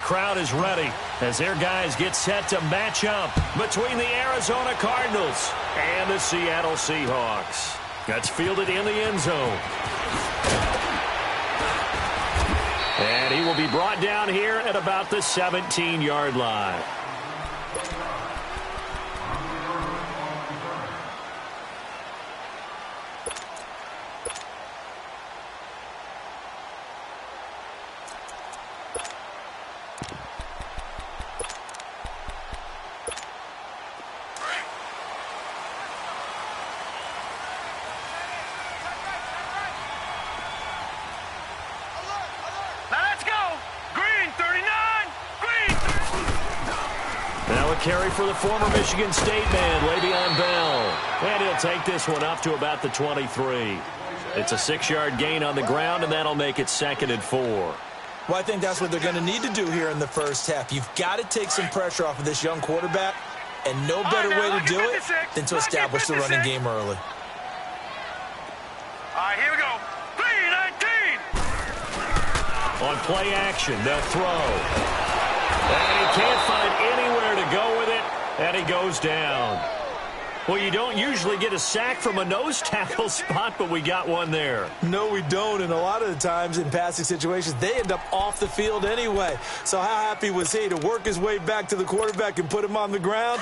crowd is ready as their guys get set to match up between the Arizona Cardinals and the Seattle Seahawks. That's fielded in the end zone. And he will be brought down here at about the 17-yard line. Carry for the former Michigan State man, Le'Veon Bell. And he'll take this one up to about the 23. It's a 6-yard gain on the ground, and that'll make it 2nd and 4. Well, I think that's what they're going to need to do here in the first half. You've got to take some pressure off of this young quarterback, and no better way to do it than to establish the running game early. All right, here we go. 3-19. On play action, they'll throw. And he can't find anywhere to go with it, and he goes down. Well, you don't usually get a sack from a nose tackle spot, but we got one there. No, we don't, and a lot of the times in passing situations, they end up off the field anyway. So how happy was he to work his way back to the quarterback and put him on the ground?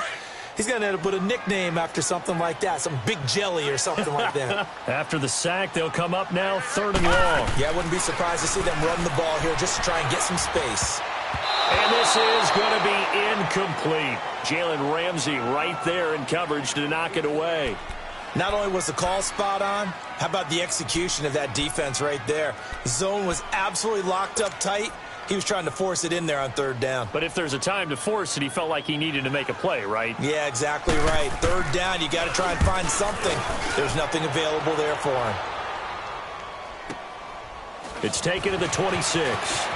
He's going to end up with a nickname after something like that, some big jelly or something like that. After the sack, they'll come up now 3rd and long. Yeah, I wouldn't be surprised to see them run the ball here just to try and get some space. And this is going to be incomplete. Jalen Ramsey right there in coverage to knock it away. Not only was the call spot on, how about the execution of that defense right there? The zone was absolutely locked up tight. He was trying to force it in there on 3rd down. But if there's a time to force it, he felt like he needed to make a play, right? Yeah, exactly right. 3rd down, you got to try and find something. There's nothing available there for him. It's taken to the 26.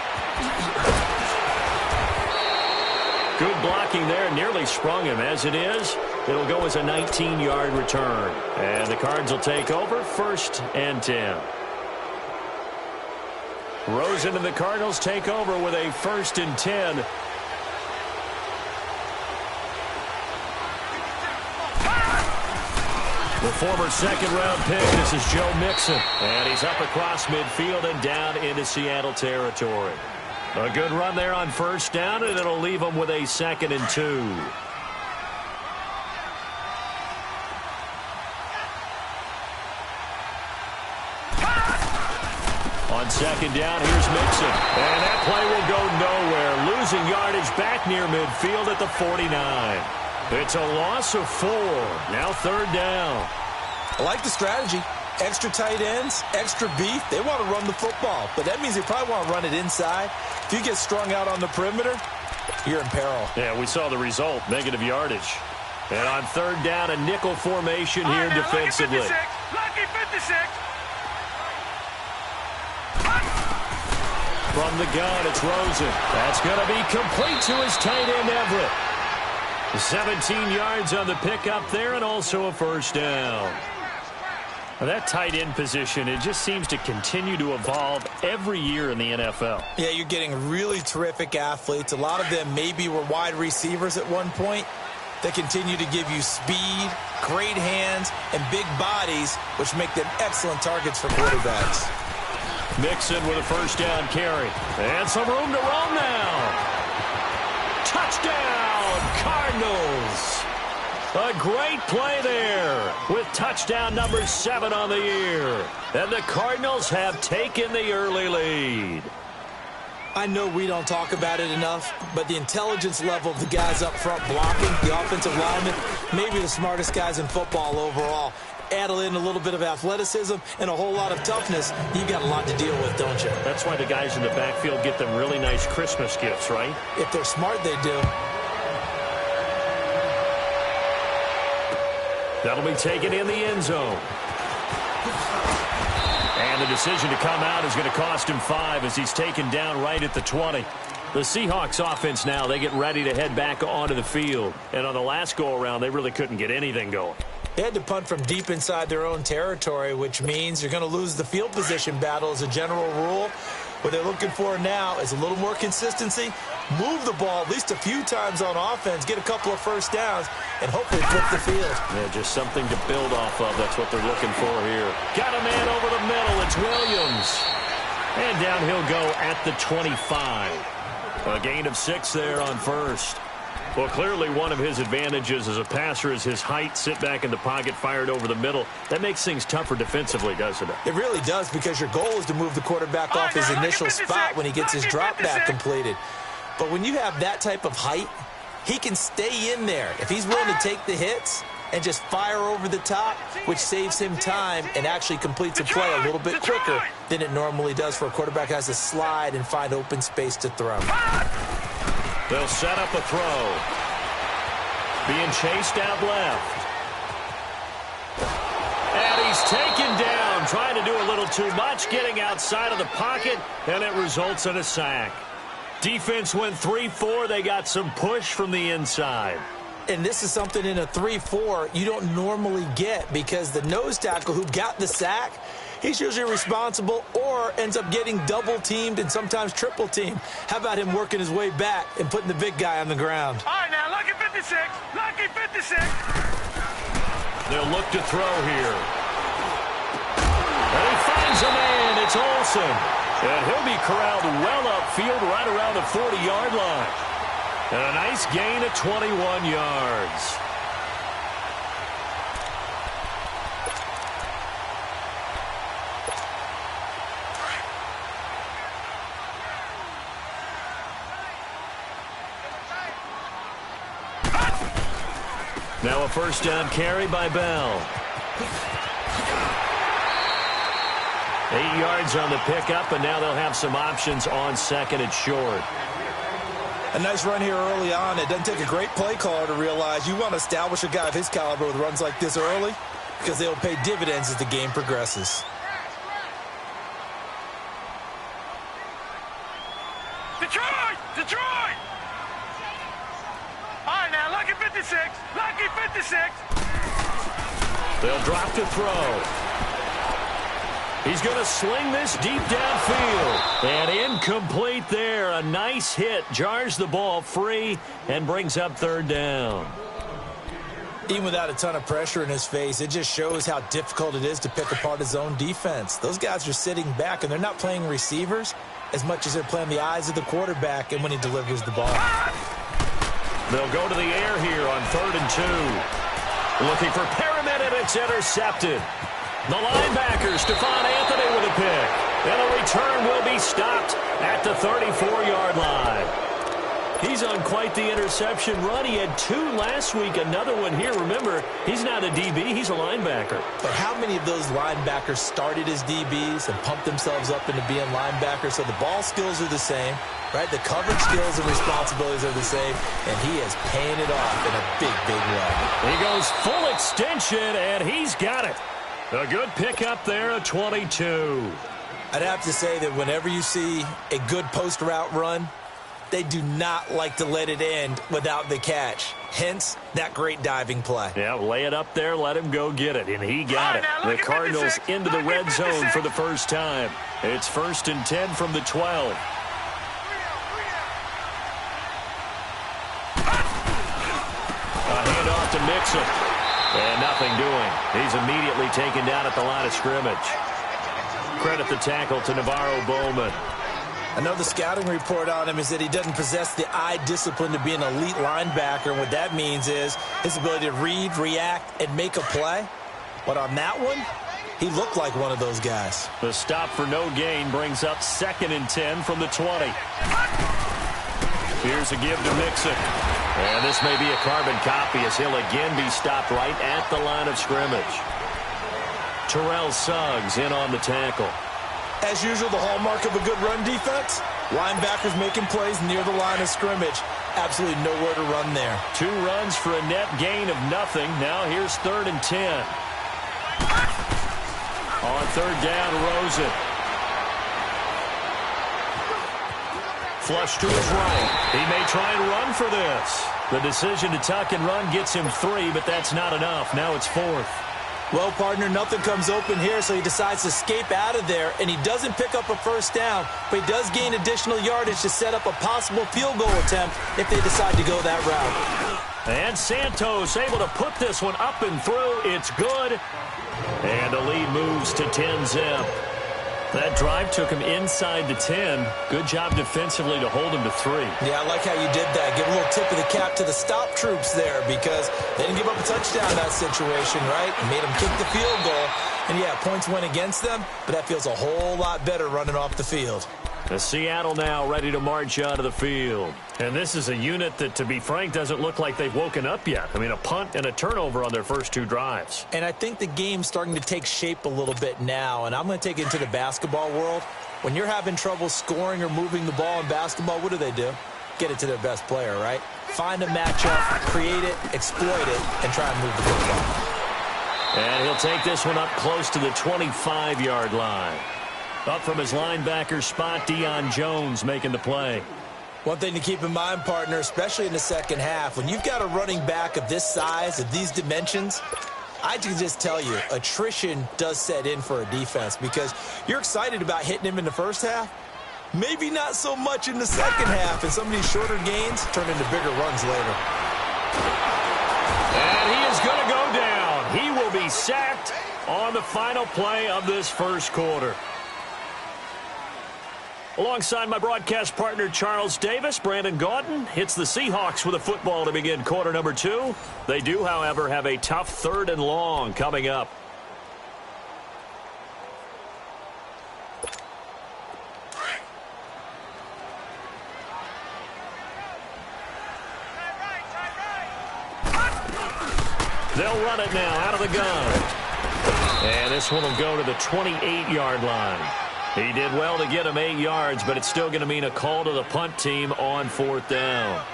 Good blocking there, nearly sprung him. As it is, it'll go as a 19-yard return. And the Cards will take over 1st and 10. Rosen and the Cardinals take over with a 1st and 10. The former 2nd-round pick, this is Joe Mixon. And he's up across midfield and down into Seattle territory. A good run there on 1st down, and it'll leave them with a 2nd and 2. On 2nd down, here's Mixon. And that play will go nowhere. Losing yardage back near midfield at the 49. It's a loss of 4. Now 3rd down. I like the strategy. Extra tight ends, extra beef. They want to run the football, but that means they probably want to run it inside. If you get strung out on the perimeter, you're in peril. Yeah, we saw the result, negative yardage. And on 3rd down, a nickel formation here defensively. Lucky 56. From the gun, it's Rosen. That's going to be complete to his tight end, Everett. 17 yards on the pickup there, and also a 1st down. That tight end position, it just seems to continue to evolve every year in the NFL. Yeah, you're getting really terrific athletes. A lot of them maybe were wide receivers at one point. They continue to give you speed, great hands, and big bodies, which make them excellent targets for quarterbacks. Mixon with a 1st down carry. And some room to roam now. Touchdown, Cardinals. A great play there with touchdown number 7 on the year. And the Cardinals have taken the early lead. I know we don't talk about it enough, but the intelligence level of the guys up front blocking, the offensive linemen, maybe the smartest guys in football overall. Add in a little bit of athleticism and a whole lot of toughness, you've got a lot to deal with, don't you? That's why the guys in the backfield get them really nice Christmas gifts, right? If they're smart, they do. That'll be taken in the end zone. And the decision to come out is going to cost him 5 as he's taken down right at the 20. The Seahawks offense now, they get ready to head back onto the field. And on the last go-around, they really couldn't get anything going. They had to punt from deep inside their own territory, which means you're going to lose the field position battle as a general rule. What they're looking for now is a little more consistency, move the ball at least a few times on offense, get a couple of first downs, and hopefully flip the field. Yeah, just something to build off of. That's what they're looking for here. Got a man over the middle. It's Williams. And down he'll go at the 25. A gain of 6 there on first. Well, clearly one of his advantages as a passer is his height. Sit back in the pocket, fired over the middle. That makes things tougher defensively, doesn't it? It really does, because your goal is to move the quarterback off his initial spot when he gets his drop back completed. But when you have that type of height, he can stay in there if he's willing to take the hits and just fire over the top, which saves him time and actually completes a play a little bit quicker than it normally does for a quarterback who has to slide and find open space to throw. They'll set up a throw. Being chased out left. And he's taken down, trying to do a little too much, getting outside of the pocket, and it results in a sack. Defense went 3-4. They got some push from the inside. And this is something in a 3-4 you don't normally get, because the nose tackle who got the sack, he's usually responsible or ends up getting double-teamed and sometimes triple-teamed. How about him working his way back and putting the big guy on the ground? All right, now, lucky 56. Lucky 56. They'll look to throw here. And he finds a man. It's Olsen. And he'll be corralled well upfield right around the 40-yard line. And a nice gain of 21 yards. Now a first down carry by Bell. 8 yards on the pickup, and now they'll have some options on second and short. A nice run here early on. It doesn't take a great play caller to realize you want to establish a guy of his caliber with runs like this early, because they'll pay dividends as the game progresses. Detroit! Detroit! All right, now, lucky 56. Lucky 56. They'll drop to throw. He's going to sling this deep downfield. And incomplete there. A nice hit. Jars the ball free and brings up third down. Even without a ton of pressure in his face, it just shows how difficult it is to pick apart his own defense. Those guys are sitting back, and they're not playing receivers as much as they're playing the eyes of the quarterback and when he delivers the ball. They'll go to the air here on 3rd and 2. Looking for Perriman, and it's intercepted. The linebacker, Stephon Anthony, with a pick. And a return will be stopped at the 34-yard line. He's on quite the interception run. He had 2 last week, another one here. Remember, he's not a DB, he's a linebacker. But how many of those linebackers started as DBs and pumped themselves up into being linebackers? So the ball skills are the same, right? The coverage skills and responsibilities are the same, and he is paying it off in a big, big way. He goes full extension, and he's got it. A good pickup there at 22. I'd have to say that whenever you see a good post route run, they do not like to let it end without the catch. Hence, that great diving play. Yeah, lay it up there, let him go get it, and he got it. The Cardinals into the red zone for the first time. It's 1st and 10 from the 12. A handoff to Mixon. And nothing doing. He's immediately taken down at the line of scrimmage. Credit the tackle to Navarro Bowman. I know the scouting report on him is that he doesn't possess the eye discipline to be an elite linebacker. What that means is his ability to read, react, and make a play. But on that one, he looked like one of those guys. The stop for no gain brings up 2nd and 10 from the 20. Here's a give to Mixon. And this may be a carbon copy as he'll again be stopped right at the line of scrimmage. Terrell Suggs in on the tackle. As usual, the hallmark of a good run defense, linebackers making plays near the line of scrimmage. Absolutely nowhere to run there. 2 runs for a net gain of nothing. Now here's 3rd and 10. On 3rd down, Rosen. Flush to his right. He may try and run for this. The decision to tuck and run gets him 3, but that's not enough. Now it's 4th. Well, partner, nothing comes open here, so he decides to escape out of there, and he doesn't pick up a first down, but he does gain additional yardage to set up a possible field goal attempt if they decide to go that route. And Santos able to put this one up and through. It's good. And the lead moves to 10-zip. That drive took him inside the 10. Good job defensively to hold him to 3. Yeah, I like how you did that. Give a little tip of the cap to the stop troops there because they didn't give up a touchdown in that situation, right? Made them kick the field goal. And, yeah, points went against them, but that feels a whole lot better running off the field. The Seattle now ready to march onto the field. And this is a unit that, to be frank, doesn't look like they've woken up yet. I mean, a punt and a turnover on their first 2 drives. And I think the game's starting to take shape a little bit now, and I'm going to take it into the basketball world. When you're having trouble scoring or moving the ball in basketball, what do? Get it to their best player, right? Find a matchup, create it, exploit it, and try and move the football. And he'll take this one up close to the 25-yard line. Up from his linebacker spot, Deion Jones making the play. One thing to keep in mind, partner, especially in the second half, when you've got a running back of this size, of these dimensions, I can just tell you, attrition does set in for a defense because you're excited about hitting him in the first half. Maybe not so much in the second half, and some of these shorter gains turn into bigger runs later. And he is going to go down. He will be sacked on the final play of this first quarter. Alongside my broadcast partner, Charles Davis, Brandon Gaudin hits the Seahawks with a football to begin quarter number 2. They do, however, have a tough 3rd and long coming up. They'll run it now out of the gun. And this one will go to the 28-yard line. He did well to get him 8 yards, but it's still going to mean a call to the punt team on 4th down.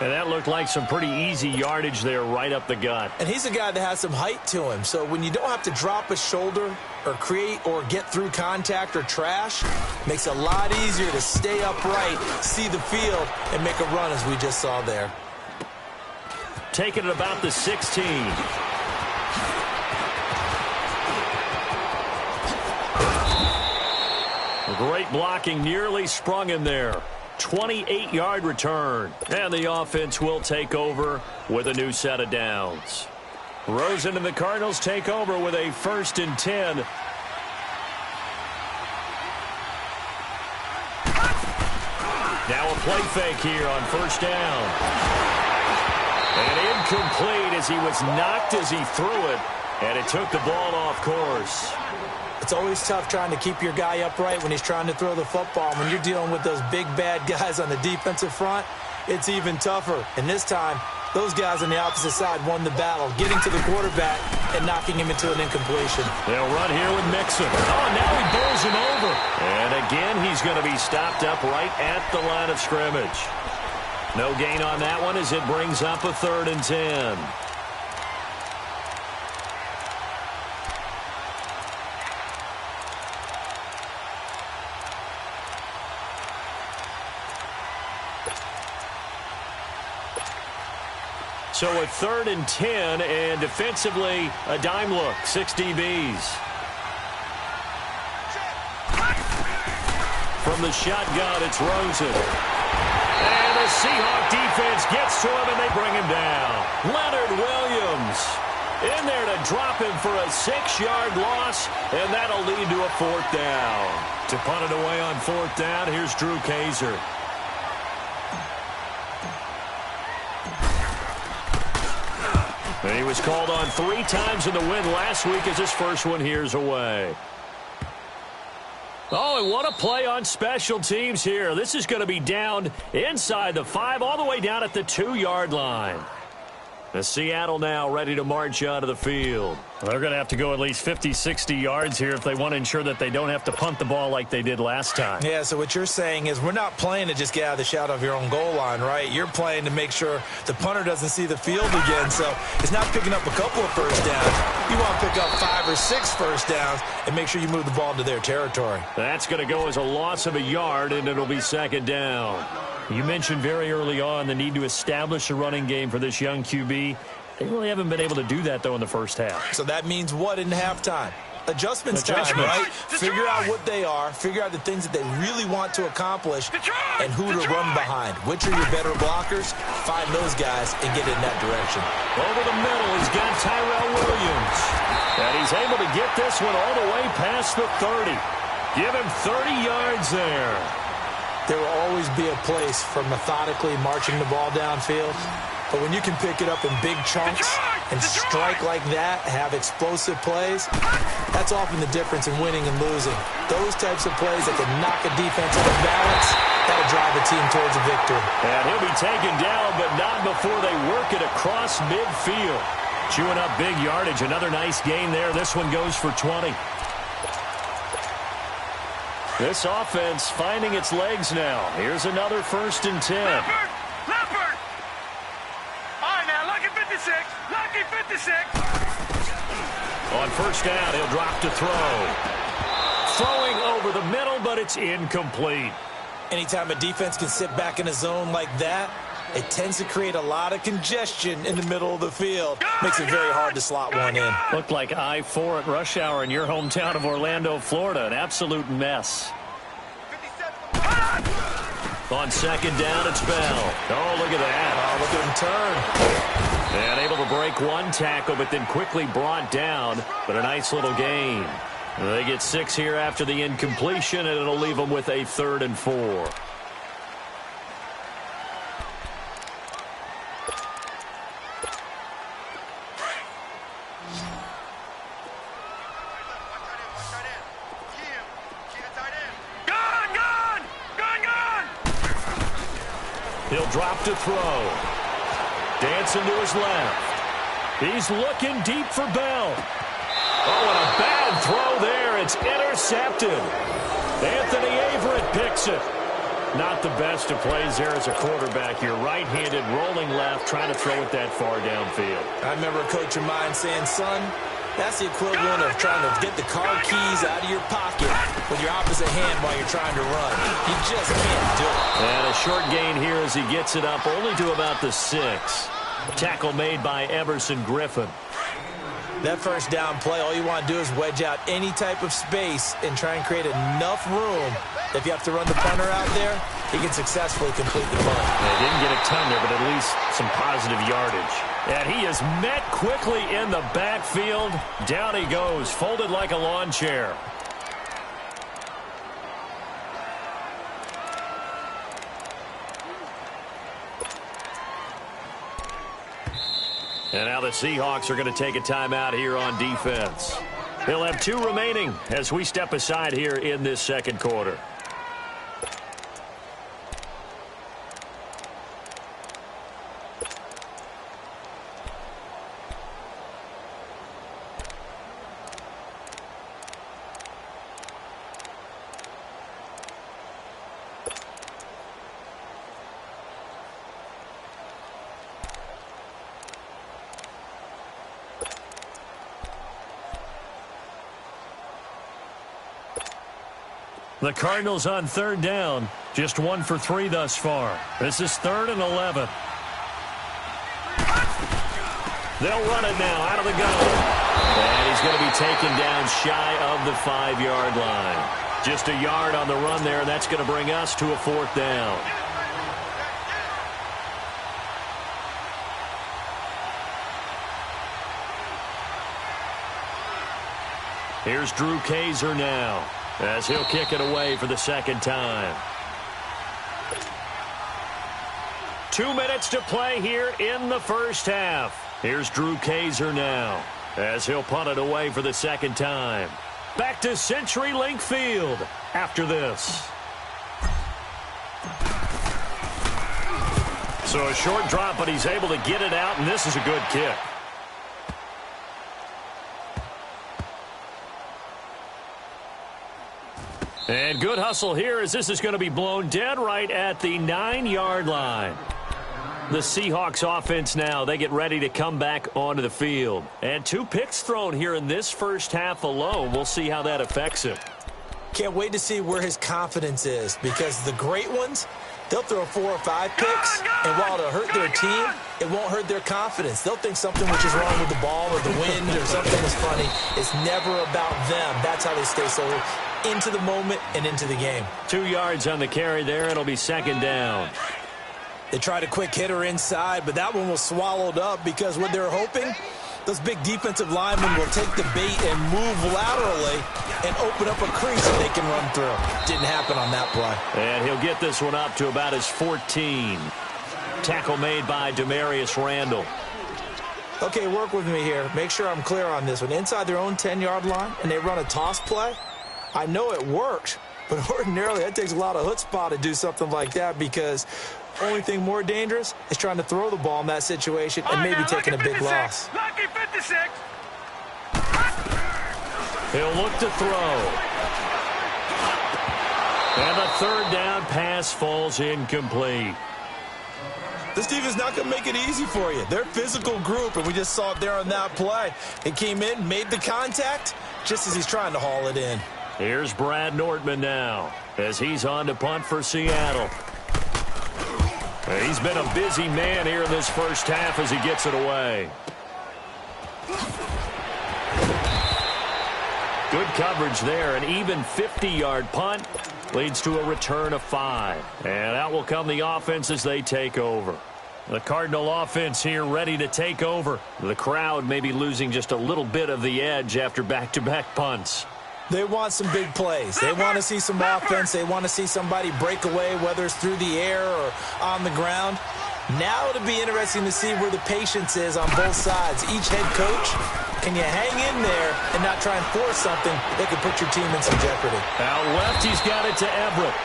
And that looked like some pretty easy yardage there right up the gut. And he's a guy that has some height to him, so when you don't have to drop a shoulder or create or get through contact or trash, makes it a lot easier to stay upright, see the field, and make a run as we just saw there. Taking it about the 16. Great blocking, nearly sprung him there. 28-yard return. And the offense will take over with a new set of downs. Rosen and the Cardinals take over with a 1st and 10. Now a play fake here on 1st down. And incomplete as he was knocked as he threw it. And it took the ball off course. It's always tough trying to keep your guy upright when he's trying to throw the football. When you're dealing with those big, bad guys on the defensive front, it's even tougher. And this time, those guys on the opposite side won the battle, getting to the quarterback and knocking him into an incompletion. They'll run here with Mixon. Oh, now he bowls him over. And again, he's going to be stopped up right at the line of scrimmage. No gain on that one as it brings up a 3rd and 10. So a 3rd and 10, and defensively, a dime look, 6 DBs. From the shotgun, it's Rosen. And the Seahawk defense gets to him, and they bring him down. Leonard Williams in there to drop him for a 6-yard loss, and that'll lead to a 4th down. To punt it away on 4th down, here's Drew Kaiser. And he was called on 3 times in the win last week as his first one here's away. Oh, and what a play on special teams here. This is going to be down inside the 5, all the way down at the 2-yard line. The Seattle now ready to march onto the field. Well, they're going to have to go at least 50, 60 yards here if they want to ensure that they don't have to punt the ball like they did last time. Yeah, so what you're saying is we're not playing to just get out of the shadow of your own goal line, right? You're playing to make sure the punter doesn't see the field again. So it's not picking up a couple of first downs. You want to pick up 5 or 6 first downs and make sure you move the ball into their territory. That's going to go as a loss of a yard, and it'll be 2nd down. You mentioned very early on the need to establish a running game for this young QB. They really haven't been able to do that, though, in the first half. So that means what in halftime? Adjustments time, right? Figure out what they are, figure out the things that they really want to accomplish, and who to run behind. Which are your better blockers? Find those guys and get in that direction. Over the middle, he's got Tyrell Williams. And he's able to get this one all the way past the 30. Give him 30 yards there. There will always be a place for methodically marching the ball downfield. But when you can pick it up in big chunks and strike like that, have explosive plays, that's often the difference in winning and losing. Those types of plays that can knock a defense out of balance, that'll drive a team towards a victory. And he'll be taken down, but not before they work it across midfield. Chewing up big yardage. Another nice gain there. This one goes for 20. This offense finding its legs now. Here's another 1st and 10. Leopard! All right, now, lucky 56. Lucky 56. On 1st down, he'll drop to throw. Throwing over the middle, but it's incomplete. Anytime a defense can sit back in a zone like that, it tends to create a lot of congestion in the middle of the field. Makes it very hard to slot one in. Looked like I-4 at rush hour in your hometown of Orlando, Florida. An absolute mess. On 2nd down, it's Bell. Oh, look at that. Oh, look at him turn. And able to break one tackle, but then quickly brought down. But a nice little gain. They get 6 here after the incompletion, and it'll leave them with a 3rd and 4. He'll drop to throw. Dancing to his left. He's looking deep for Bell. Oh, and a bad throw there. It's intercepted. Anthony Averett picks it. Not the best of plays there as a quarterback. You're right-handed, rolling left, trying to throw it that far downfield. I remember a coach of mine saying, son, that's the equivalent of trying to get the car keys out of your pocket with your opposite hand while you're trying to run. You just can't do it. And a short gain here as he gets it up only to about the 6. Tackle made by Emerson Griffin. That 1st down play, all you want to do is wedge out any type of space and try and create enough room. If you have to run the punter out there, he can successfully complete the punt. They didn't get a ton there, but at least some positive yardage. And he is met quickly in the backfield. Down he goes, folded like a lawn chair. And now the Seahawks are going to take a timeout here on defense. He'll have 2 remaining as we step aside here in this 2nd quarter. The Cardinals on 3rd down. Just 1 for 3 thus far. This is 3rd and 11. They'll run it now out of the gun. And he's going to be taken down shy of the 5-yard line. Just a yard on the run there, and that's going to bring us to a 4th down. Here's Drew Kaiser now, as he'll kick it away for the 2nd time. 2 minutes to play here in the 1st half. Here's Drew Kaiser now, as he'll punt it away for the 2nd time. Back to CenturyLink Field after this. So a short drop, but he's able to get it out, and this is a good kick. And good hustle here as this is going to be blown dead right at the 9-yard line. The Seahawks offense now, they get ready to come back onto the field. And 2 picks thrown here in this 1st half alone. We'll see how that affects him. Can't wait to see where his confidence is, because the great ones, They'll throw 4 or 5 picks, and while it'll hurt their team, it won't hurt their confidence. They'll think something which is wrong with the ball or the wind or something is funny. It's never about them. That's how they stay so into the moment and into the game. 2 yards on the carry there. It'll be second down. They tried a quick hitter inside, but that one was swallowed up because what they're hoping, those big defensive linemen will take the bait and move laterally and open up a crease that they can run through. Didn't happen on that play. And he'll get this one up to about his 14. Tackle made by Demarius Randall. Okay, work with me here. Make sure I'm clear on this one. Inside their own 10-yard line, and they run a toss play. I know it works, but ordinarily that takes a lot of chutzpah to do something like that because only thing more dangerous is trying to throw the ball in that situation and maybe taking a big loss. Lucky 56. He'll look to throw. And the third down pass falls incomplete. This defense is not going to make it easy for you. They're a physical group, and we just saw it there on that play. It came in, made the contact, just as he's trying to haul it in. Here's Brad Nortman now as he's on to punt for Seattle. He's been a busy man here in this first half as he gets it away. Good coverage there. An even 50-yard punt leads to a return of 5. And out will come the offense as they take over. The Cardinal offense here ready to take over. The crowd may be losing just a little bit of the edge after back-to-back punts. They want some big plays. They want to see some offense. They want to see somebody break away, whether it's through the air or on the ground. Now it'll be interesting to see where the patience is on both sides. Each head coach, can you hang in there and not try and force something that could put your team in some jeopardy? Out left, he's got it to Everett.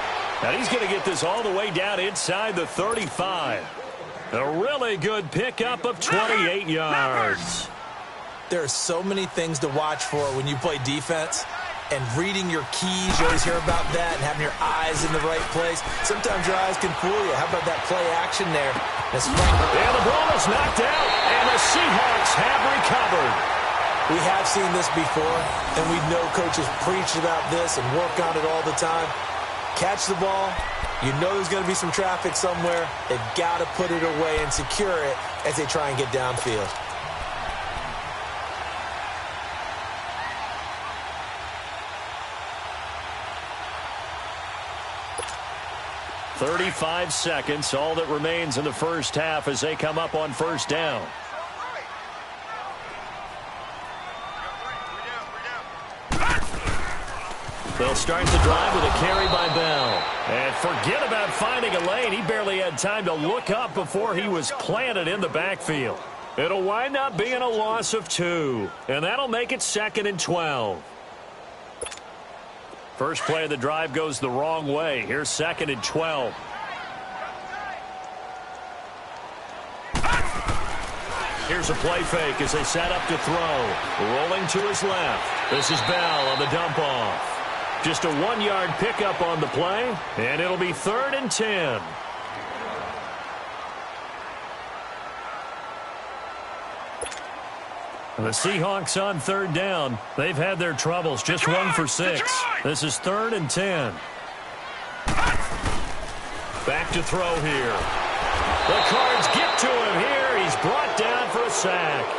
And he's going to get this all the way down inside the 35. A really good pickup of 28 yards. There are so many things to watch for when you play defense. And reading your keys, you always hear about that, and having your eyes in the right place. Sometimes your eyes can fool you. How about that play action there? And the ball is knocked out, and the Seahawks have recovered. We have seen this before, and we know coaches preach about this and work on it all the time. Catch the ball. You know there's going to be some traffic somewhere. They've got to put it away and secure it as they try and get downfield. 35 seconds, all that remains in the first half as they come up on first down. They'll start the drive with a carry by Bell. And forget about finding a lane. He barely had time to look up before he was planted in the backfield. It'll wind up being a loss of 2. And that'll make it 2nd and 12. First play of the drive goes the wrong way. Here's 2nd and 12. Here's a play fake as they set up to throw. Rolling to his left. This is Bell on the dump off. Just a 1-yard pickup on the play, and it'll be 3rd and 10. The Seahawks on 3rd down. They've had their troubles. Just 1 for 6. This is 3rd and 10. Back to throw here. The Cards get to him here. He's brought down for a sack.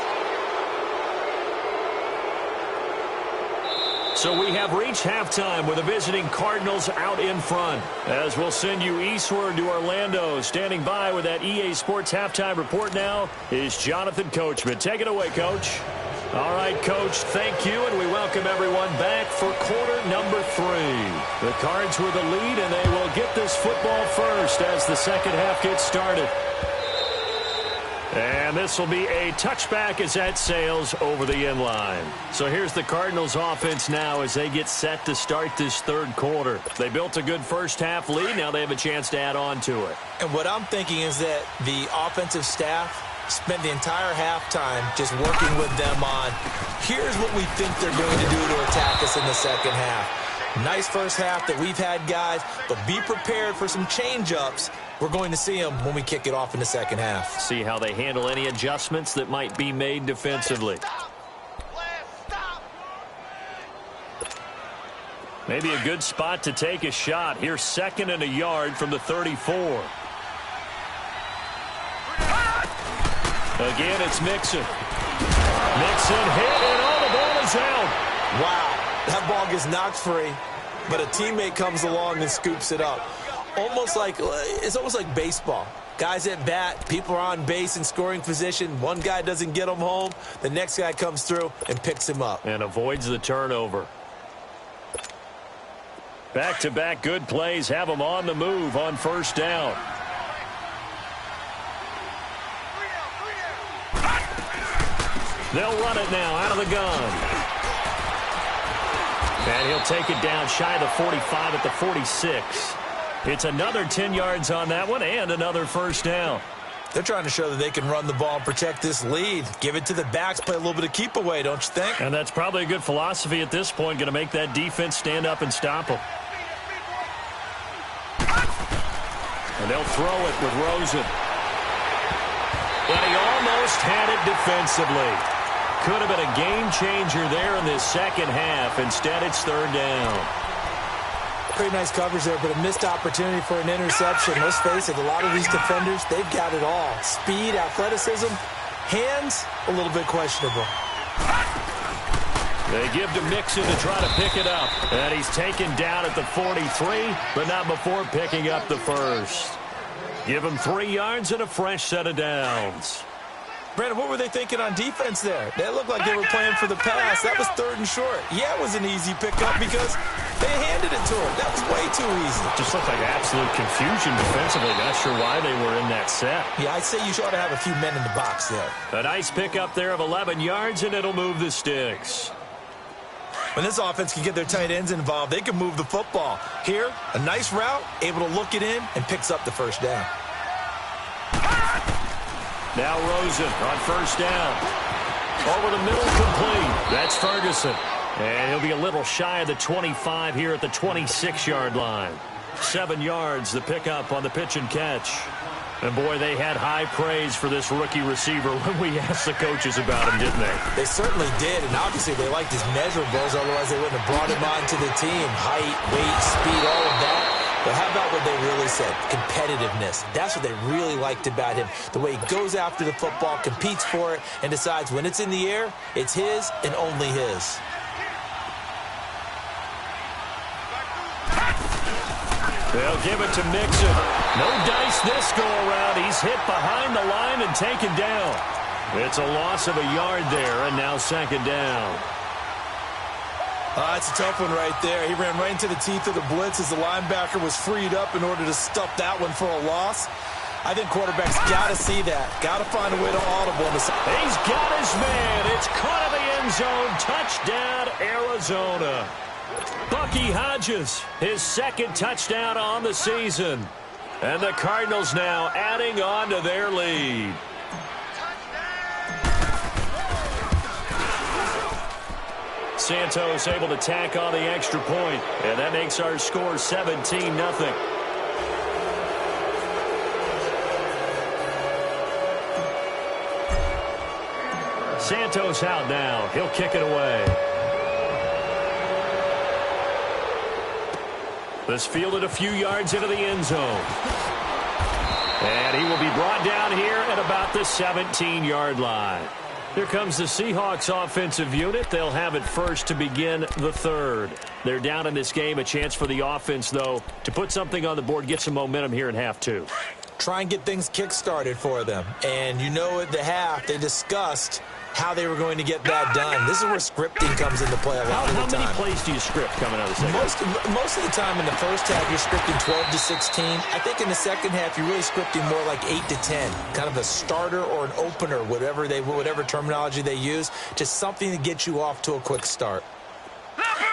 So we have reached halftime with the visiting Cardinals out in front. As we'll send you eastward to Orlando. Standing by with that EA Sports halftime report now is Jonathan Coachman. Take it away, Coach. All right, Coach, thank you, and we welcome everyone back for quarter number 3. The Cards were the lead, and they will get this football first as the second half gets started. And this will be a touchback as that sails over the end line. So here's the Cardinals offense now as they get set to start this third quarter. They built a good first half lead. Now they have a chance to add on to it. And what I'm thinking is that the offensive staff spent the entire halftime just working with them on, here's what we think they're going to do to attack us in the second half. Nice first half that we've had, guys, but be prepared for some change-ups. We're going to see them when we kick it off in the second half. See how they handle any adjustments that might be made defensively. Maybe a good spot to take a shot. Here's 2nd and a yard from the 34. Again, it's Mixon. Mixon hit, and all the ball is out. Wow, that ball gets knocked free, but a teammate comes along and scoops it up. It's almost like baseball. Guys at bat, people are on base in scoring position. One guy doesn't get him home. The next guy comes through and picks him up. And avoids the turnover. Back-to-back good plays have them on the move on 1st down. They'll run it now out of the gun. And he'll take it down shy of the 45 at the 46. It's another 10 yards on that one and another 1st down. They're trying to show that they can run the ball and protect this lead. Give it to the backs, play a little bit of keep away, don't you think? And that's probably a good philosophy at this point, going to make that defense stand up and stop them. And they'll throw it with Rosen. And he almost had it defensively. Could have been a game changer there in this 2nd half. Instead, it's 3rd down. Pretty nice coverage there, but a missed opportunity for an interception. Let's face it, a lot of these defenders, they've got it all. Speed, athleticism, hands, a little bit questionable. They give to Mixon to try to pick it up. And he's taken down at the 43, but not before picking up the 1st. Give him 3 yards and a fresh set of downs. Brandon, what were they thinking on defense there? They looked like they were playing for the pass. That was 3rd and short. Yeah, it was an easy pickup because they handed it to him. That was way too easy. Just looked like absolute confusion defensively. Not sure why they were in that set. Yeah, I'd say you ought to have a few men in the box there. A nice pickup there of 11 yards, and it'll move the sticks. When this offense can get their tight ends involved, they can move the football. Here, a nice route, able to look it in, and picks up the 1st down. Now Rosen on 1st down. Over the middle, complete. That's Ferguson. And he'll be a little shy of the 25 here at the 26-yard line. 7 yards, the pickup on the pitch and catch. And, boy, they had high praise for this rookie receiver when we asked the coaches about him, didn't they? They certainly did, and obviously they liked his measurables. Otherwise, they wouldn't have brought him onto the team. Height, weight, speed, all of that. But how about what they really said? Competitiveness. That's what they really liked about him. The way he goes after the football, competes for it, and decides when it's in the air, it's his and only his. They'll give it to Mixon. No dice this go-around. He's hit behind the line and taken down. It's a loss of a yard there, and now 2nd down. It's a tough one right there. He ran right into the teeth of the blitz as the linebacker was freed up in order to stuff that one for a loss. I think quarterbacks got to see that. Got to find a way to audible. He's got his man. It's caught in the end zone. Touchdown, Arizona. Bucky Hodges, his 2nd touchdown on the season. And the Cardinals now adding on to their lead. Santos able to tack on the extra point, and that makes our score 17-0. Santos out now. He'll kick it away. This fielded a few yards into the end zone. And he will be brought down here at about the 17-yard line. Here comes the Seahawks offensive unit. They'll have it first to begin the 3rd. They're down in this game. A chance for the offense, though, to put something on the board, get some momentum here in half 2. Try and get things kick-started for them. And you know at the half, they discussed how they were going to get that done. This is where scripting comes into play a lot of the time. How many plays do you script coming out of the second half? Most of the time in the first half, you're scripting 12 to 16. I think in the second half, you're really scripting more like 8 to 10. Kind of a starter or an opener, whatever terminology they use. Just something to get you off to a quick start.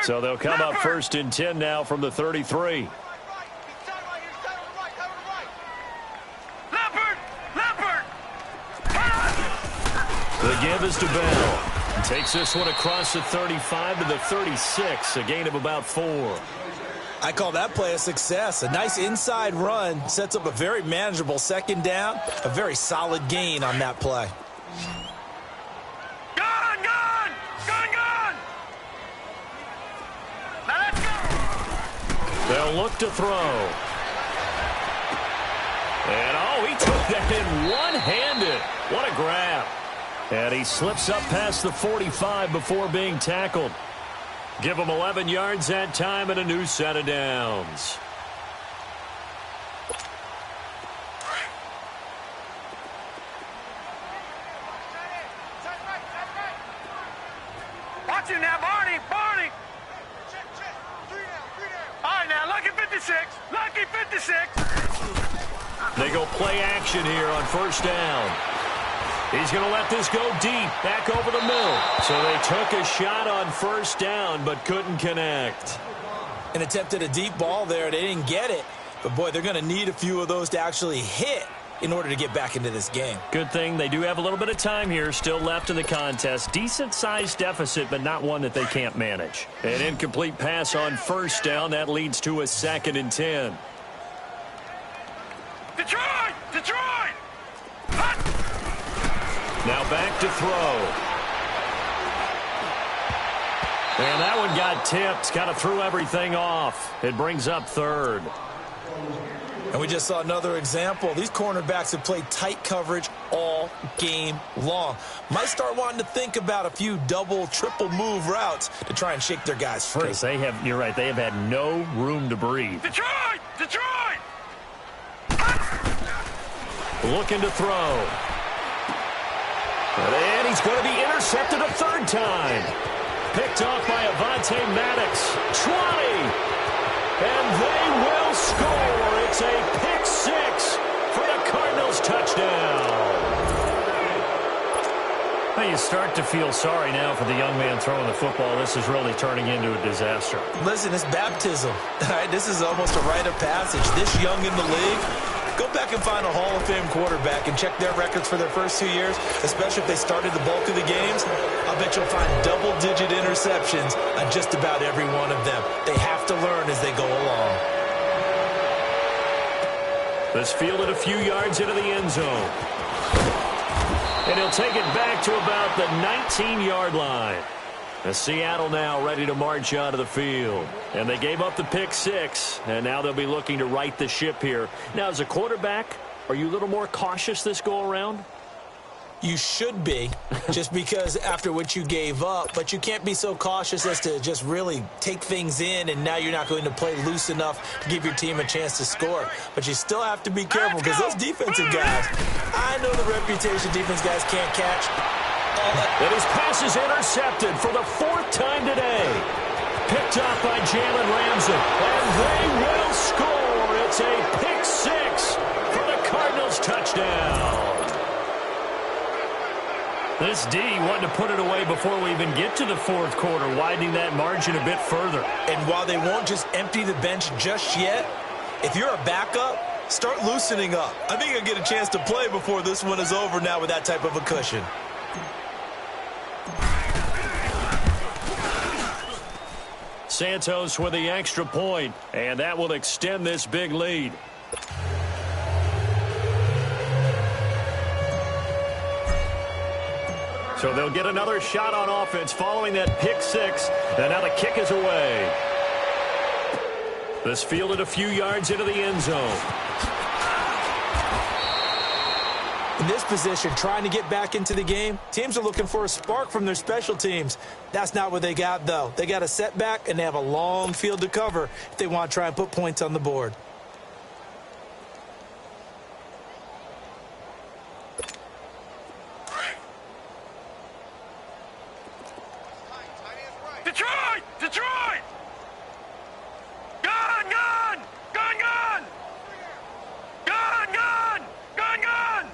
So they'll come up 1st and 10 now from the 33. The give is to Bell. Takes this one across the 35 to the 36, a gain of about 4. I call that play a success. A nice inside run sets up a very manageable 2nd down, a very solid gain on that play. Gone! Gone! Gone! Gone! Now let's go! They'll look to throw. And, oh, he took that in one-handed. What a grab. And he slips up past the 45 before being tackled. Give him 11 yards that time and a new set of downs. Watch him now, Barney. Barney. All right, now, lucky 56. Lucky 56. They go play action here on first down. He's going to let this go deep, back over the middle. So they took a shot on first down, but couldn't connect. An attempt at a deep ball there. They didn't get it. But, boy, they're going to need a few of those to actually hit in order to get back into this game. Good thing they do have a little bit of time here still left in the contest. Decent-sized deficit, but not one that they can't manage. An incomplete pass on first down. That leads to a 2nd and 10. Detroit! Detroit! Hut! Now back to throw. And that one got tipped. Kind of threw everything off. It brings up 3rd. And we just saw another example. These cornerbacks have played tight coverage all game long. Might start wanting to think about a few double, triple move routes to try and shake their guys free. Because they have, you're right, they have had no room to breathe. Detroit! Detroit! Looking to throw. And he's going to be intercepted a 3rd time. Picked off by Avonte Maddox. 20. And they will score. It's a pick 6 for the Cardinals touchdown. Well, you start to feel sorry now for the young man throwing the football. This is really turning into a disaster. Listen, it's baptism. All right, this is almost a rite of passage. This young in the league, go back and find a Hall of Fame quarterback and check their records for their first 2 years, especially if they started the bulk of the games. I'll bet you'll find double-digit interceptions on just about every one of them. They have to learn as they go along. This fielded a few yards into the end zone. And he'll take it back to about the 19-yard line. As Seattle now ready to march out of the field. And they gave up the pick 6, and now they'll be looking to right the ship here. Now, as a quarterback, are you a little more cautious this go-around? You should be, just because after what you gave up. But you can't be so cautious as to just really take things in, and now you're not going to play loose enough to give your team a chance to score. But you still have to be careful, because those defensive guys, I know the reputation defense guys can't catch. And his pass is intercepted for the 4th time today. Picked off by Jalen Ramsey. And they will score. It's a pick 6 for the Cardinals touchdown. This D wanting to put it away before we even get to the 4th quarter, widening that margin a bit further. And while they won't just empty the bench just yet, if you're a backup, start loosening up. I think you'll get a chance to play before this one is over now with that type of a cushion. Santos with the extra point, and that will extend this big lead. So they'll get another shot on offense following that pick 6, and now the kick is away. This fielded a few yards into the end zone. In this position, trying to get back into the game, teams are looking for a spark from their special teams. That's not what they got, though. They got a setback, and they have a long field to cover if they want to try and put points on the board. Detroit! Detroit! Gun! Gun! Gun! Gun! Gun! Gun! Gun! Gun!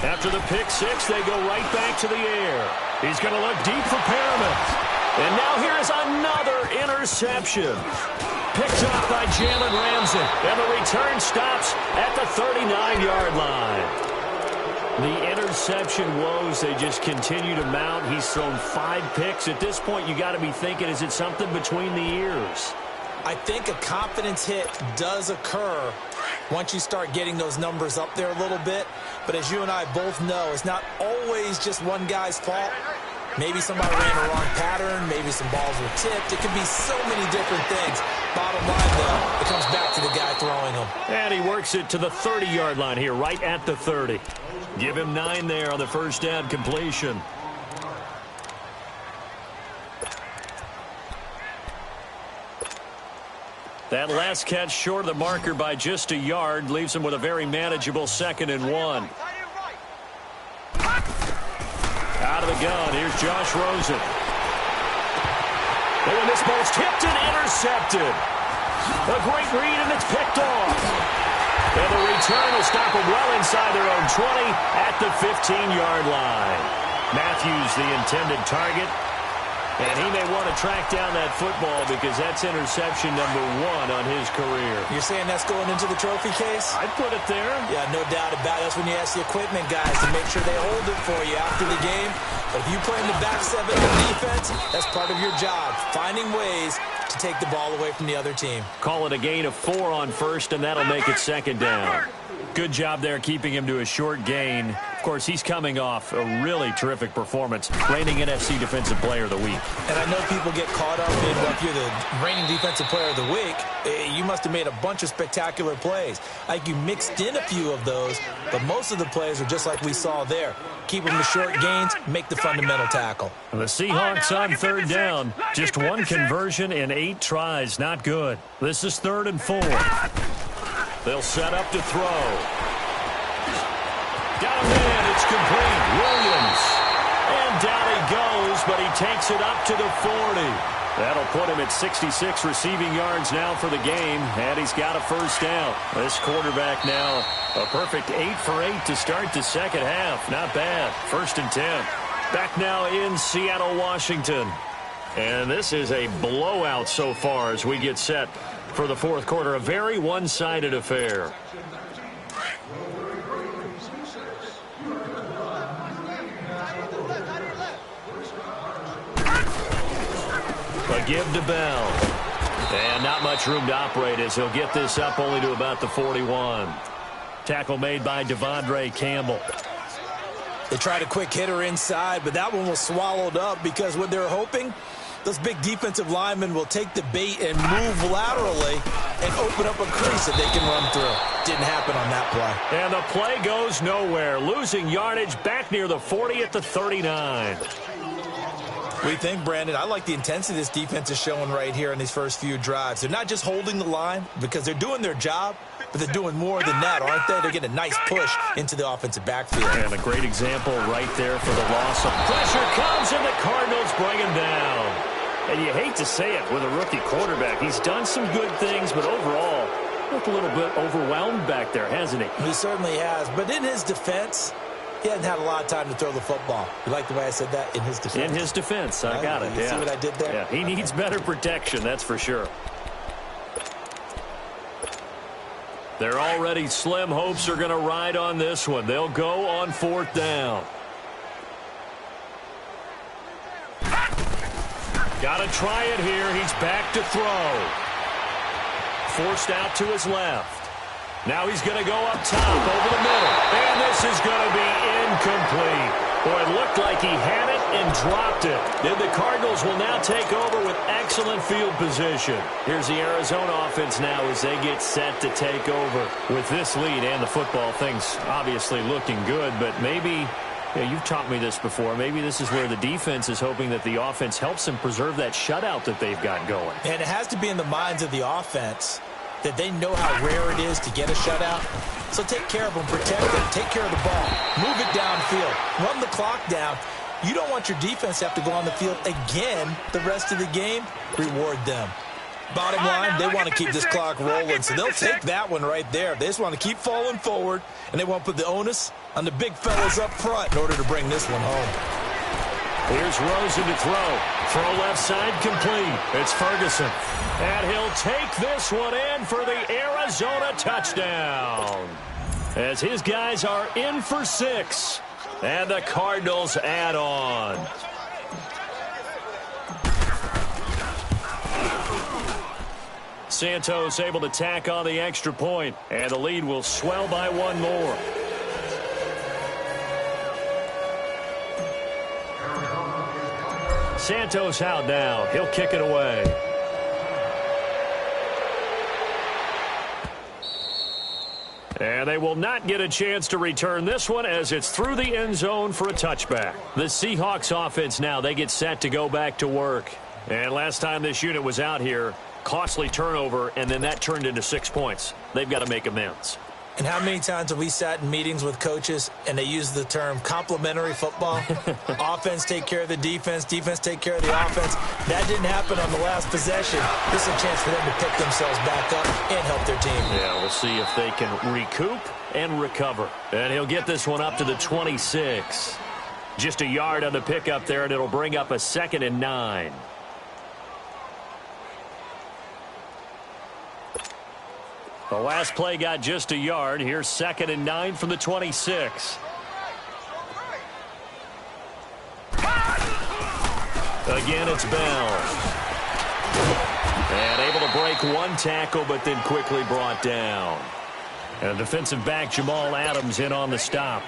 After the pick 6, they go right back to the air. He's going to look deep for Perriman. And now here's another interception. Picked off by Jalen Ramsey. And the return stops at the 39-yard line. The interception woes, they just continue to mount. He's thrown 5 picks. At this point, you got to be thinking, is it something between the ears? I think a confidence hit does occur once you start getting those numbers up there a little bit. But as you and I both know, it's not always just one guy's fault. Maybe somebody ran a wrong pattern. Maybe some balls were tipped. It could be so many different things. Bottom line, though, it comes back to the guy throwing them. And he works it to the 30-yard line here, right at the 30. Give him 9 there on the first down completion. That last catch short of the marker by just a yard leaves him with a very manageable 2nd and 1. Out of the gun, here's Josh Rosen. Oh, and this ball's tipped and intercepted. A great read, and it's picked off. And the return will stop them well inside their own 20 at the 15-yard line. Matthews, the intended target. And he may want to track down that football because that's interception number 1 on his career. You're saying that's going into the trophy case? I'd put it there. Yeah, no doubt about it. That's when you ask the equipment guys to make sure they hold it for you after the game. But if you play in the back 7 on defense, that's part of your job, finding ways to take the ball away from the other team. Call it a gain of 4 on first, and that'll make it 2nd down. Good job there keeping him to a short gain. Of course, he's coming off a really terrific performance, reigning NFC Defensive Player of the Week. And I know people get caught up in, well, if you're the reigning Defensive Player of the Week, you must have made a bunch of spectacular plays. Like you mixed in a few of those, but most of the plays are just like we saw there. Keep them to short gains, make the fundamental tackle. The Seahawks on 3rd down. Just 1 conversion in 8 tries. Not good. This is 3rd and 4. They'll set up to throw. Got him in. It's complete. Williams. And down he goes, but he takes it up to the 40. That'll put him at 66 receiving yards now for the game, and he's got a first down. This quarterback now a perfect 8 for 8 to start the second half. Not bad. 1st and 10. Back now in Seattle, Washington. And this is a blowout so far as we get set for the 4th quarter. A very one-sided affair. A give to Bell. And not much room to operate as he'll get this up only to about the 41. Tackle made by Devondre Campbell. They tried a quick hitter inside, but that one was swallowed up because what they're hoping, those big defensive linemen will take the bait and move laterally and open up a crease that they can run through. Didn't happen on that play. And the play goes nowhere. Losing yardage back near the 40 at the 39. We think, Brandon, I like the intensity this defense is showing right here in these first few drives. They're not just holding the line because they're doing their job, but they're doing more than that, aren't they? They're getting a nice push into the offensive backfield. And a great example right there for the loss of pressure comes, and the Cardinals bring him down. And you hate to say it with a rookie quarterback. He's done some good things, but overall, looked a little bit overwhelmed back there, hasn't he? He certainly has. But in his defense, he hasn't had a lot of time to throw the football. You like the way I said that? In his defense. In his defense. I got it. You see what I did there? Yeah, he needs better protection, that's for sure. They're already slim hopes are going to ride on this one. They'll go on 4th down. Got to try it here. He's back to throw. Forced out to his left. Now he's going to go up top over the middle. And this is going to be incomplete. Boy, it looked like he had it and dropped it. Then the Cardinals will now take over with excellent field position. Here's the Arizona offense now as they get set to take over. With this lead and the football, things obviously looking good, but maybe, you've taught me this before, maybe this is where the defense is hoping that the offense helps them preserve that shutout that they've got going. And it has to be in the minds of the offense that they know how rare it is to get a shutout. So take care of them, protect them, take care of the ball, move it downfield, run the clock down. You don't want your defense to have to go on the field again the rest of the game. Reward them. Bottom line, they want to keep this clock rolling, so they'll take that one right there. They just want to keep falling forward, and they want to put the onus on the big fellas up front in order to bring this one home. Here's Rosen to throw. Throw left side complete. It's Ferguson. And he'll take this one in for the Arizona touchdown. As his guys are in for 6. And the Cardinals add on. Santos able to tack on the extra point. And the lead will swell by 1 more. Santos out now. He'll kick it away. And they will not get a chance to return this one as it's through the end zone for a touchback. The Seahawks offense now, they get set to go back to work. And last time this unit was out here, costly turnover, and then that turned into 6 points. They've got to make amends. And how many times have we sat in meetings with coaches and they use the term complementary football? Offense take care of the defense, defense take care of the offense. That didn't happen on the last possession. This is a chance for them to pick themselves back up and help their team. Yeah, we'll see if they can recoup and recover. And he'll get this one up to the 26. Just a yard on the pickup there, and it'll bring up a 2nd and 9. The last play got just a yard. Here's 2nd and 9 from the 26. Again, it's Bell. And able to break one tackle, but then quickly brought down. And defensive back Jamal Adams in on the stop.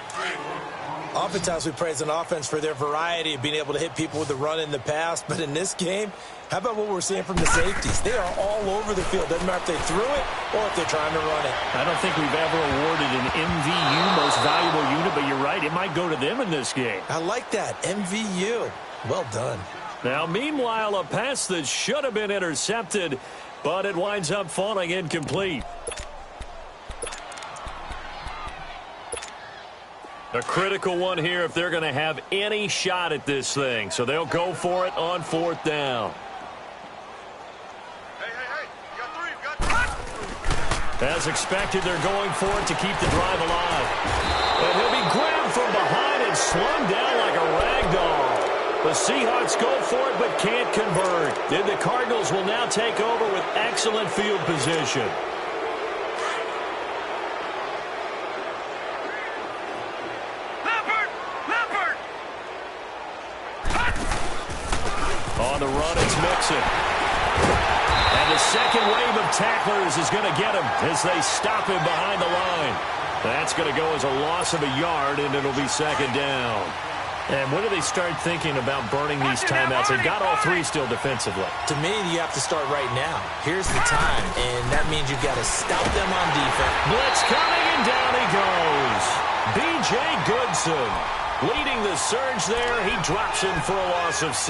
Oftentimes we praise an offense for their variety of being able to hit people with the run in the pass. But in this game, how about what we're seeing from the safeties? They are all over the field. Doesn't matter if they threw it or if they're trying to run it. I don't think we've ever awarded an MVU, most valuable unit, but you're right. It might go to them in this game. I like that. MVU. Well done. Now, meanwhile, a pass that should have been intercepted, but it winds up falling incomplete. A critical one here if they're going to have any shot at this thing. So they'll go for it on 4th down. Hey, you got 3. As expected, they're going for it to keep the drive alive. And he'll be grabbed from behind and slung down like a rag doll. The Seahawks go for it but can't convert. Then the Cardinals will now take over with excellent field position. On the run, it's Mixon. And the second wave of tacklers is going to get him as they stop him behind the line. That's going to go as a loss of a yard, and it'll be 2nd down. And when do they start thinking about burning these timeouts? They've got all 3 still defensively. To me, you have to start right now. Here's the time, and that means you've got to stop them on defense. Blitz coming, and down he goes. B.J. Goodson leading the surge there. He drops him for a loss of 6.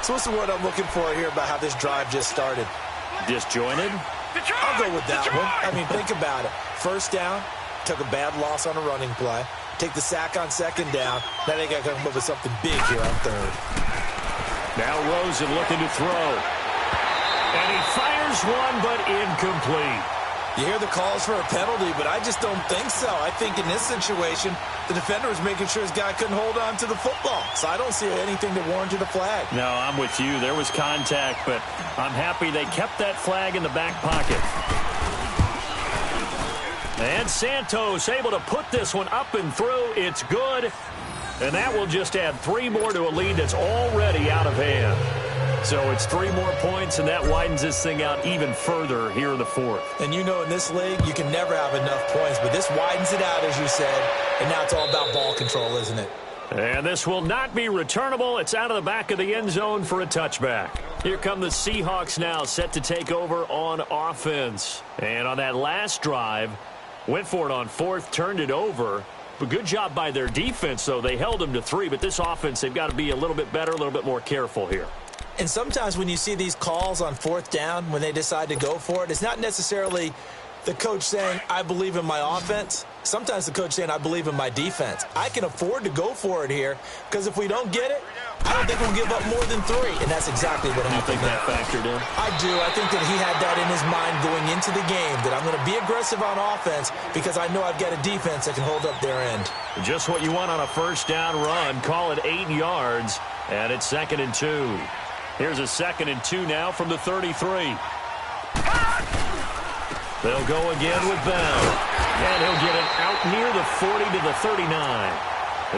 So what's the word I'm looking for here about how this drive just started? Disjointed? I'll go with that one. I mean, think about it. 1st down, took a bad loss on a running play. Take the sack on 2nd down. Now they got to come up with something big here on 3rd. Now Rosen looking to throw. And he fires one, but incomplete. You hear the calls for a penalty, but I just don't think so. I think in this situation, the defender was making sure his guy couldn't hold on to the football. So I don't see anything that warranted a flag. No, I'm with you. There was contact, but I'm happy they kept that flag in the back pocket. And Santos able to put this one up and through. It's good. And that will just add 3 more to a lead that's already out of hand. So it's 3 more points, and that widens this thing out even further here in the 4th. And you know in this league, you can never have enough points, but this widens it out, as you said. And now it's all about ball control, isn't it? And this will not be returnable. It's out of the back of the end zone for a touchback. Here come the Seahawks now, set to take over on offense. And on that last drive, went for it on 4th, turned it over. But good job by their defense, though. They held them to 3, but this offense, they've got to be a little bit better, a little bit more careful here. And sometimes when you see these calls on 4th down, when they decide to go for it, it's not necessarily the coach saying, I believe in my offense. Sometimes the coach saying, I believe in my defense. I can afford to go for it here because if we don't get it, I don't think we'll give up more than 3. And that's exactly what happened. You think that factored in? I do. I think that he had that in his mind going into the game, that I'm going to be aggressive on offense because I know I've got a defense that can hold up their end. Just what you want on a 1st down run. Call it 8 yards, and it's 2nd and 2. Here's a 2nd and 2 now from the 33. They'll go again with Bell. And he'll get it out near the 40 to the 39.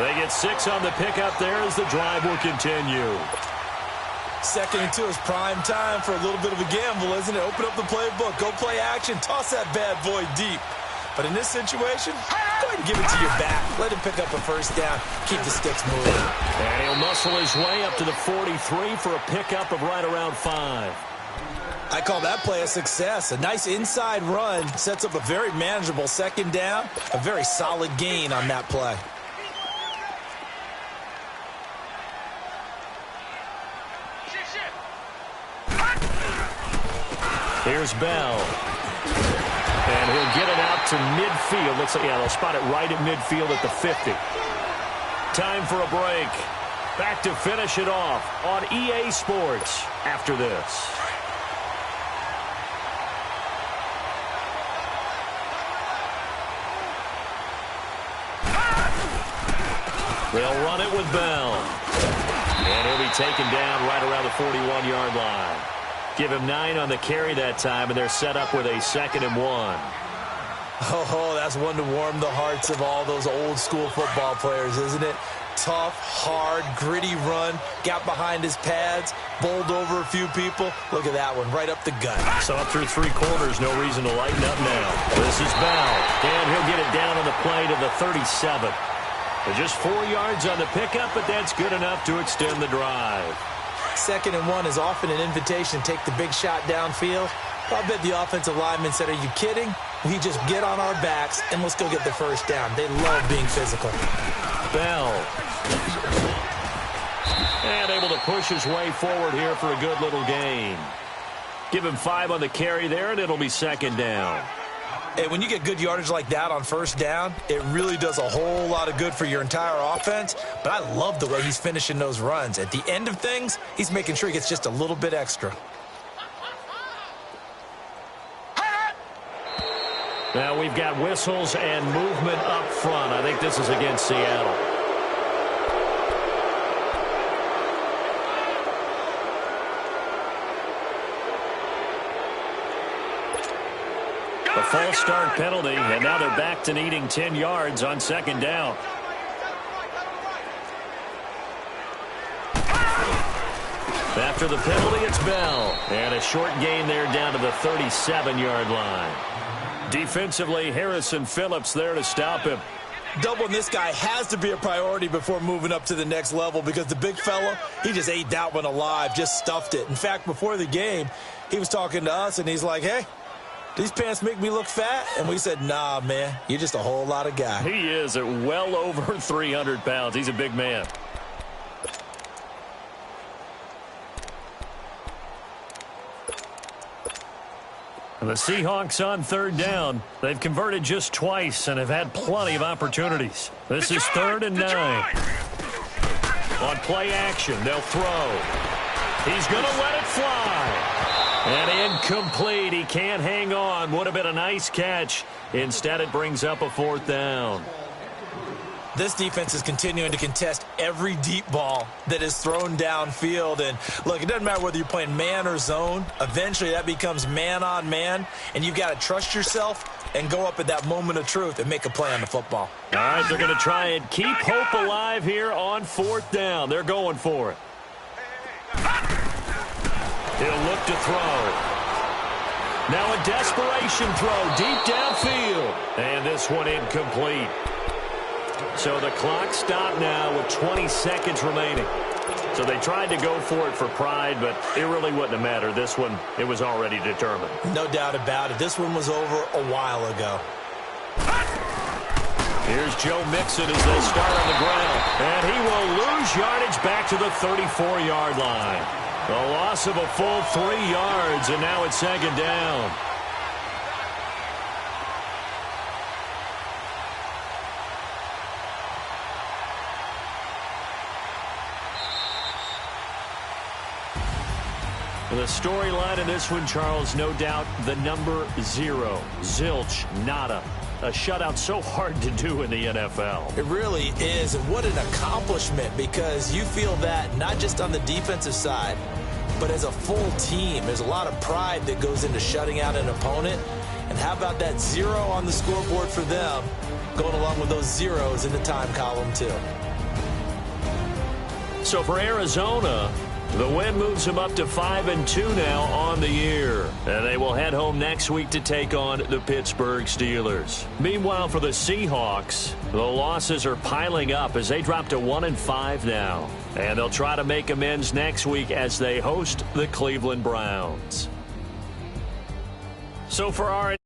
They get 6 on the pickup there as the drive will continue. 2nd and 2 is prime time for a little bit of a gamble, isn't it? Open up the playbook, go play action, toss that bad boy deep. But in this situation, Go ahead and give it to your back. Let him pick up a first down. Keep the sticks moving. And he'll muscle his way up to the 43 for a pickup of right around 5. I call that play a success. A nice inside run sets up a very manageable second down. A very solid gain on that play. Here's Bell. And he'll get it out to midfield. Looks like, yeah, they'll spot it right at midfield at the 50. Time for a break. Back to finish it off on EA Sports after this. They'll run it with Bell. And he'll be taken down right around the 41-yard line. Give him 9 on the carry that time, and they're set up with a 2nd and 1. Oh, that's one to warm the hearts of all those old-school football players, isn't it? Tough, hard, gritty run. Got behind his pads, bowled over a few people. Look at that one, right up the gut. So up through 3 quarters, no reason to lighten up now. This is Bell, and he'll get it down on the play to the 37. Just 4 yards on the pickup, but that's good enough to extend the drive. 2nd and 1 is often an invitation to take the big shot downfield. I bet the offensive lineman said, are you kidding? We just get on our backs and let's go get the first down. They love being physical. Bell. And able to push his way forward here for a good little gain. Give him 5 on the carry there, and it'll be 2nd down. Hey, when you get good yardage like that on first down, it really does a whole lot of good for your entire offense. But I love the way he's finishing those runs. At the end of things, he's making sure he gets just a little bit extra. Now we've got whistles and movement up front. I think this is against Seattle. A false start penalty, and now they're back to needing 10 yards on 2nd down. After the penalty, it's Bell. And a short gain there down to the 37-yard line. Defensively, Harrison Phillips there to stop him. Doubling this guy has to be a priority before moving up to the next level because the big fella, he just ate that one alive, just stuffed it. In fact, before the game, he was talking to us, and he's like, hey, these pants make me look fat? And we said, nah, man, you're just a whole lot of guy. He is at well over 300 pounds. He's a big man. And the Seahawks on 3rd down. They've converted just twice and have had plenty of opportunities. This is 3rd and 9. On play action, they'll throw. He's going to let it fly. And incomplete. He can't hang on. Would have been a nice catch. Instead, it brings up a 4th down. This defense is continuing to contest every deep ball that is thrown downfield. And, look, it doesn't matter whether you're playing man or zone. Eventually, that becomes man on man. And you've got to trust yourself and go up at that moment of truth and make a play on the football. All right, they're going to try and keep hope alive here on 4th down. They're going for it. He'll look to throw. Now a desperation throw deep downfield. And this one incomplete. So the clock stopped now with 20 seconds remaining. So they tried to go for it for pride, but it really wouldn't have mattered. This one, it was already determined. No doubt about it. This one was over a while ago. Here's Joe Mixon as they start on the ground. And he will lose yardage back to the 34-yard line. A loss of a full 3 yards, and now it's 2nd down. The storyline in this one, Charles, no doubt the number 0. Zilch, nada. A shutout so hard to do in the NFL. It really is, and what an accomplishment, because you feel that not just on the defensive side, but as a full team. There's a lot of pride that goes into shutting out an opponent. And how about that 0 on the scoreboard for them, going along with those zeros in the time column, too. So for Arizona, The win moves them up to 5-2 now on the year. And they will head home next week to take on the Pittsburgh Steelers. Meanwhile, for the Seahawks, the losses are piling up as they drop to 1-5 now. And they'll try to make amends next week as they host the Cleveland Browns. So for our